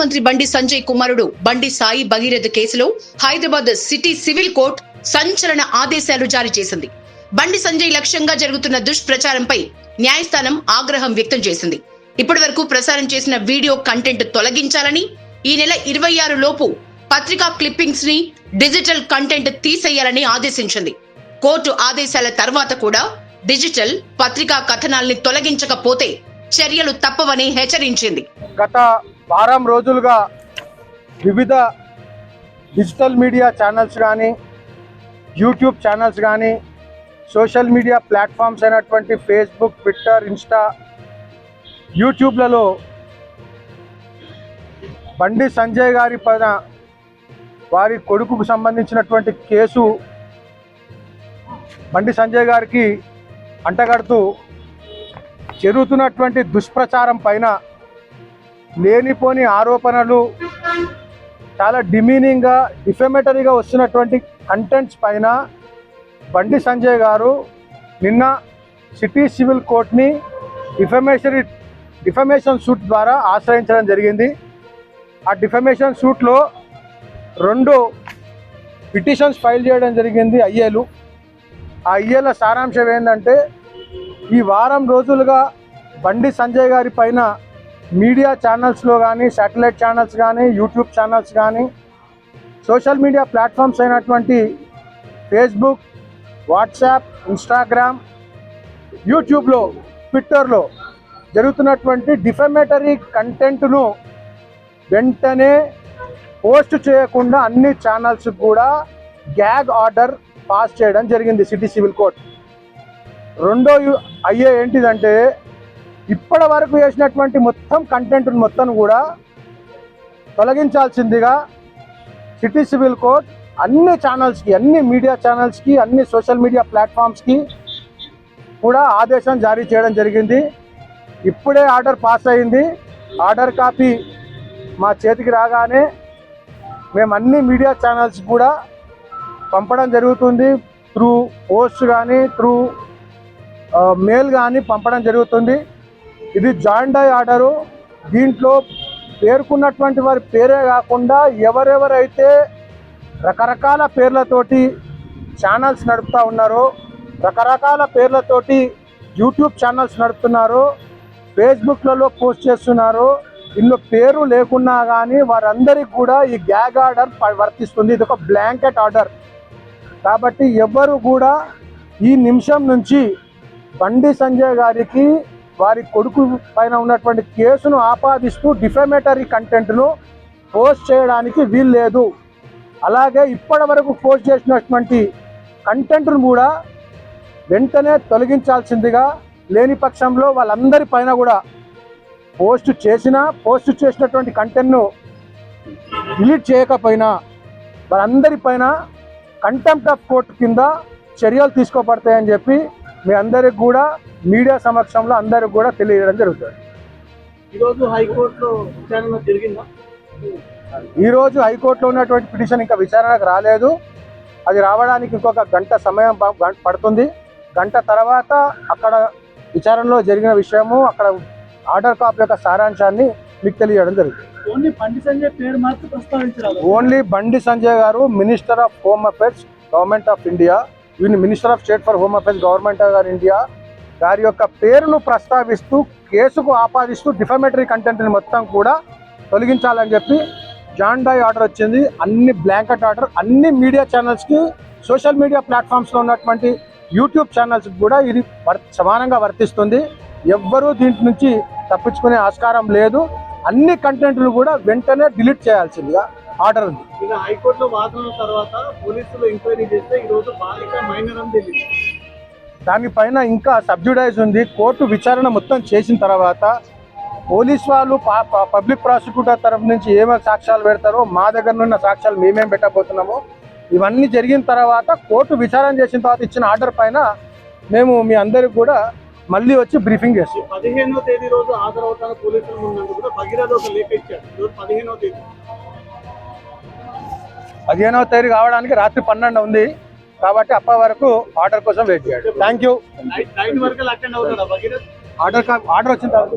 మంత్రి బండి సంజయ్ కుమారుడు బండి సాయి భగీరథ కేసులో హైదరాబాద్ సిటీ సివిల్ కోర్టు సంచలన ఆదేశాలు జారీ చేసింది. బండి సంజయ్ లక్ష్యంగా జరుగుతున్న దుష్ప్రచారంపై న్యాయస్థానం ఆగ్రహం వ్యక్తం చేసింది. ఇప్పటి వరకు ప్రసారం చేసిన వీడియో కంటెంట్ తొలగించాలని, ఈ నెల 26 లోపు పత్రికా క్లిప్పింగ్స్ ని, డిజిటల్ కంటెంట్ తీసేయాలని ఆదేశించింది. కోర్టు ఆదేశాల తర్వాత కూడా డిజిటల్ పత్రికా కథనాల్ని తొలగించకపోతే చర్యలు తప్పవని హెచ్చరించింది. గత వారం రోజులుగా వివిధ డిజిటల్ మీడియా ఛానల్స్ కానీ, యూట్యూబ్ ఛానల్స్ కానీ, సోషల్ మీడియా ప్లాట్ఫామ్స్ అయినటువంటి Facebook, Twitter, Insta, యూట్యూబ్లలో Bandi Sanjay గారి పైన వారి కొడుకుకు సంబంధించినటువంటి కేసు బండి సంజయ్ గారికి అంటగడుతూ జరుగుతున్నటువంటి దుష్ప్రచారం పైన, లేనిపోని ఆరోపణలు, చాలా డిమీనింగ్గా, డిఫెమేటరీగా వస్తున్నటువంటి కంటెంట్స్ పైన బండి సంజయ్ గారు నిన్న సిటీ సివిల్ కోర్టుని డిఫమేషన్ సూట్ ద్వారా ఆశ్రయించడం జరిగింది. ఆ డిఫమేషన్ సూట్లో 2 పిటిషన్స్ ఫైల్ చేయడం జరిగింది ఐఏలు. ఆ ఐఏల సారాంశం ఏంటంటే, ఈ వారం రోజులుగా బండి సంజయ్ గారి పైన మీడియా ఛానల్స్లో కానీ, శాటిలైట్ ఛానల్స్ కానీ, యూట్యూబ్ ఛానల్స్ కానీ, సోషల్ మీడియా ప్లాట్ఫామ్స్ అయినటువంటి ఫేస్బుక్, వాట్సాప్, ఇన్స్టాగ్రామ్, యూట్యూబ్లో, ట్విట్టర్లో జరుగుతున్నటువంటి డిఫమేటరీ కంటెంట్ను వెంటనే పోస్ట్ చేయకుండా అన్ని ఛానల్స్ కూడా గ్యాగ్ ఆర్డర్ పాస్ చేయడం జరిగింది సిటీ సివిల్ కోర్ట్. రెండో అయ్యే ఏంటిదంటే, ఇప్పటి వరకు చేసినటువంటి మొత్తం కంటెంట్ మొత్తం కూడా తొలగించాల్సిందిగా సిటీ సివిల్ కోర్ట్ అన్ని ఛానల్స్కి, అన్ని మీడియా ఛానల్స్కి, అన్ని సోషల్ మీడియా ప్లాట్ఫామ్స్కి కూడా ఆదేశం జారీ చేయడం జరిగింది. ఇప్పుడే ఆర్డర్ పాస్ అయింది. ఆర్డర్ కాపీ మా చేతికి రాగానే మేము అన్ని మీడియా ఛానల్స్ కూడా పంపడం జరుగుతుంది. త్రూ పోస్ట్ కానీ, త్రూ మెయిల్ కానీ పంపడం జరుగుతుంది. ఇది జాయింట్ డై ఆర్డరు. దీంట్లో పేర్కొన్నటువంటి వారి పేరే కాకుండా ఎవరెవరైతే రకరకాల పేర్లతోటి ఛానల్స్ నడుపుతూ ఉన్నారో, రకరకాల పేర్లతోటి యూట్యూబ్ ఛానల్స్ నడుపుతున్నారో, ఫేస్బుక్లలో పోస్ట్ చేస్తున్నారో, ఇందులో పేరు లేకున్నా కానీ వారందరికీ కూడా ఈ గ్యాగ్ ఆర్డర్ వర్తిస్తుంది. ఇది ఒక బ్లాంకెట్ ఆర్డర్. కాబట్టి ఎవరు కూడా ఈ నిమిషం నుంచి బండి సంజయ్ గారికి వారి కొడుకు పైన ఉన్నటువంటి కేసును ఆపాదిస్తూ డిఫమేటరీ కంటెంట్ను పోస్ట్ చేయడానికి వీలు లేదు. అలాగే ఇప్పటి వరకు పోస్ట్ చేసినటువంటి కంటెంట్ను కూడా వెంటనే తొలగించాల్సిందిగా, లేని పక్షంలో వాళ్ళందరి పైన కూడా పోస్ట్ చేసినటువంటి కంటెంట్ను డిలీట్ చేయకపోయినా వాళ్ళందరి పైన కంటెంప్ట్ ఆఫ్ కోర్టు కింద చర్యలు తీసుకోబడతాయని చెప్పి మీ అందరికి కూడా మీడియా సమక్షంలో అందరికి కూడా తెలియజేయడం జరుగుతుంది. ఈరోజు హైకోర్టులో విచారణ జరిగిందా? ఈరోజు హైకోర్టులో ఉన్నటువంటి పిటిషన్ ఇంకా విచారణకు రాలేదు. అది రావడానికి ఇంకొక గంట సమయం పడుతుంది. గంట తర్వాత అక్కడ విచారణలో జరిగిన విషయము, అక్కడ ఆర్డర్ కాపీ యొక్క సారాంశాన్ని మీకు తెలియజేయడం జరుగుతుంది. ఓన్లీ బండి సంజయ్ పేరు మాత్రం ప్రస్తావించారు. ఓన్లీ బండి సంజయ్ గారు minister of home affairs government of India, minister of state for home affairs government of India గారి యొక్క పేరును ప్రస్తావిస్తూ కేసుకు ఆపాదిస్తూ డిఫమేటరీ కంటెంట్ని మొత్తం కూడా తొలగించాలని చెప్పి జాయింట్ డై ఆర్డర్ వచ్చింది. అన్ని బ్లాంకెట్ ఆర్డర్ అన్ని మీడియా ఛానల్స్కి, సోషల్ మీడియా ప్లాట్ఫామ్స్లో ఉన్నటువంటి యూట్యూబ్ ఛానల్స్కి కూడా ఇది సమానంగా వర్తిస్తుంది. ఎవ్వరూ దీంట్ నుంచి తప్పించుకునే ఆస్కారం లేదు. అన్ని కంటెంట్లు కూడా వెంటనే డిలీట్ చేయాల్సిందిగా ఆర్డర్ ఉంది. ఇక హైకోర్టులో వాదనల తర్వాత పోలీసులు ఎంక్వైరీ చేస్తే ఈరోజు బాలిక మైనర్ అని తెలియదు. దానిపైన ఇంకా సబ్జుడైజ్ ఉంది. కోర్టు విచారణ మొత్తం చేసిన తర్వాత పోలీస్ వాళ్ళు పబ్లిక్ ప్రాసిక్యూటర్ తరఫు నుంచి ఏమేమి సాక్ష్యాలు పెడతారో, మా దగ్గర ఉన్న సాక్ష్యాలు మేమేం పెట్టబోతున్నామో ఇవన్నీ జరిగిన తర్వాత కోర్టు విచారణ చేసిన తర్వాత ఇచ్చిన ఆర్డర్ పైన మేము మీ అందరికి కూడా మళ్ళీ వచ్చి బ్రీఫింగ్ చేస్తాం. 15వ తేదీ రోజు హాజరవుతాను పోలీసుల ముందు కూడా భగీరథ ఒక లేఖ ఇచ్చారు. 15వ తేదీ 15వ తేదీ కావడానికి రాత్రి 12 ఉంది కాబట్టి అప్పటి వరకు ఆర్డర్ కోసం వెయిట్ చేయండి. Thank you. నైట్ వరకు అటెండ్ అవుతాడా భగీరథ? ఆర్డర్ వచ్చిన తర్వాత